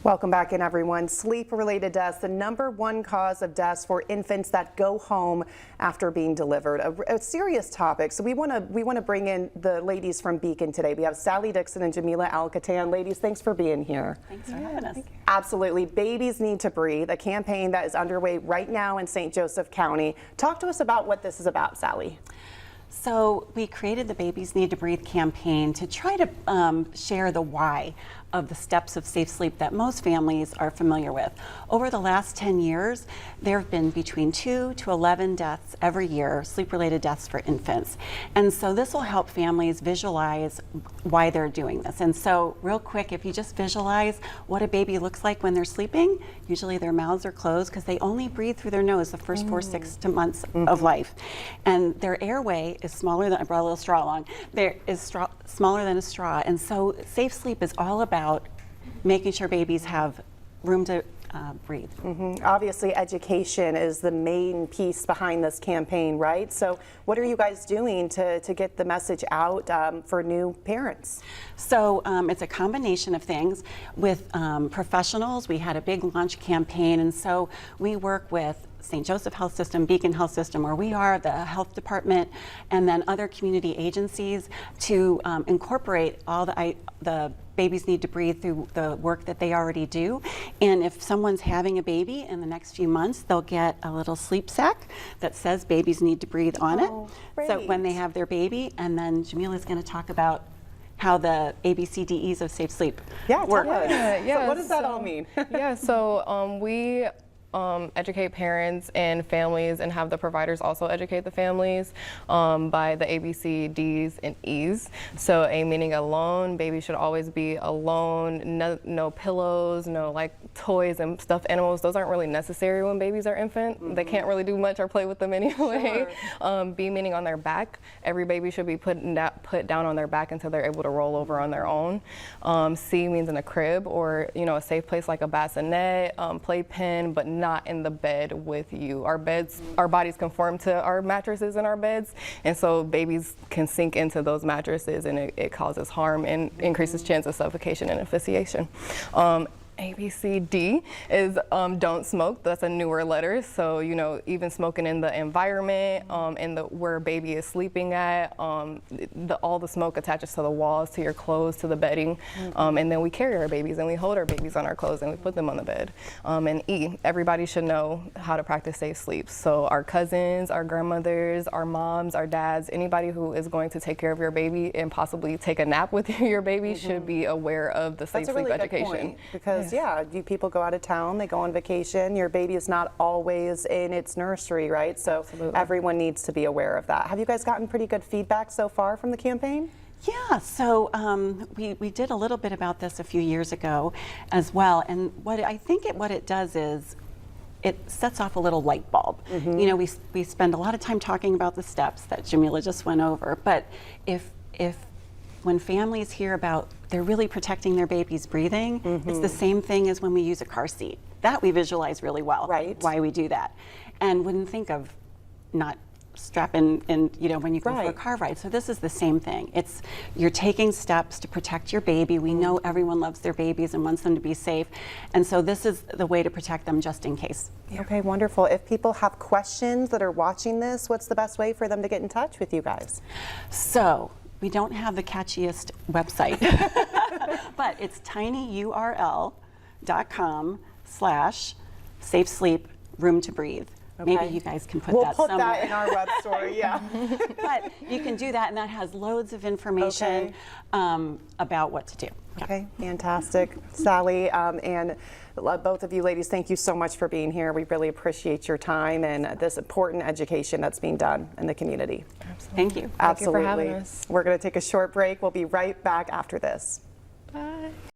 Welcome back in, everyone. Sleep-related deaths, the #1 cause of deaths for infants that go home after being delivered. A serious topic. So we want to bring in the ladies from Beacon today. We have Sally Dixon and Jamila Al-Katan. Ladies, thanks for being here. Thanks for having us. Absolutely. Babies Need to Breathe, a campaign that is underway right now in St. Joseph County. Talk to us about what this is about, Sally. So we created the Babies Need to Breathe campaign to try to share the why of the steps of safe sleep that most families are familiar with. Over the last 10 years, there have been between 2 to 11 deaths every year, sleep-related deaths for infants. And so this will help families visualize why they're doing this. And so real quick, if you just visualize what a baby looks like when they're sleeping, usually their mouths are closed because they only breathe through their nose the first 4-6 months of life. And their airway is smaller than, I brought a little straw along, there is smaller than a straw. And so safe sleep is all about making sure babies have room to breathe. Obviously, education is the main piece behind this campaign, right? So what are you guys doing to get the message out for new parents? So it's a combination of things. With professionals, we had a big launch campaign, and so we work with St. Joseph Health System, Beacon Health System, where we are, the health department, and then other community agencies to incorporate all the Babies Need to Breathe through the work that they already do. And if someone's having a baby in the next few months, they'll get a little sleep sack that says Babies Need to Breathe on it. So when they have their baby, and then Jamila's going to talk about how the ABCDEs of safe sleep work. So what does that all mean? We educate parents and families and have the providers also educate the families by the ABC, D's, and E's. So A meaning alone, baby should always be alone, no pillows, no like toys and stuffed animals. Those aren't really necessary when babies are infant. They can't really do much or play with them anyway. B meaning on their back. Every baby should be put down on their back until they're able to roll over on their own. C means in a crib or a safe place like a bassinet, playpen, but not in the bed with you. Our bodies conform to our mattresses in our beds, and so babies can sink into those mattresses, and it causes harm and increases chance of suffocation and asphyxiation. ABCD is don't smoke. That's a newer letter. So even smoking in the environment, where a baby is sleeping at, all the smoke attaches to the walls, to your clothes, to the bedding, and then we carry our babies and we hold our babies on our clothes and we put them on the bed. And E, everybody should know how to practice safe sleep. So our cousins, our grandmothers, our moms, our dads, anybody who is going to take care of your baby and possibly take a nap with your baby should be aware of the safe sleep education. Good point, because you people go out of town, they go on vacation, your baby is not always in its nursery, right? So everyone needs to be aware of that. Have you guys gotten pretty good feedback so far from the campaign? Yeah, so we did a little bit about this a few years ago as well, and what it does is it sets off a little light bulb. We spend a lot of time talking about the steps that Jamila just went over, but if when families hear about they're really protecting their baby's breathing, it's the same thing as when we use a car seat. That we visualize really well, why we do that. And wouldn't think of not strapping in, when you go for a car ride. So this is the same thing. You're taking steps to protect your baby. We know everyone loves their babies and wants them to be safe. And so this is the way to protect them just in case. Okay, wonderful. If people have questions that are watching this, what's the best way for them to get in touch with you guys? So, we don't have the catchiest website, but it's tinyurl.com/safe sleep room to breathe. Okay. Maybe you guys can put We'll that put somewhere. that in our web story, yeah. But you can do that, and that has loads of information about what to do. Okay, fantastic. Sally and both of you ladies, thank you so much for being here. We really appreciate your time and this important education that's being done in the community. Absolutely. Thank you. Absolutely. Thank you for having us. We're going to take a short break. We'll be right back after this. Bye.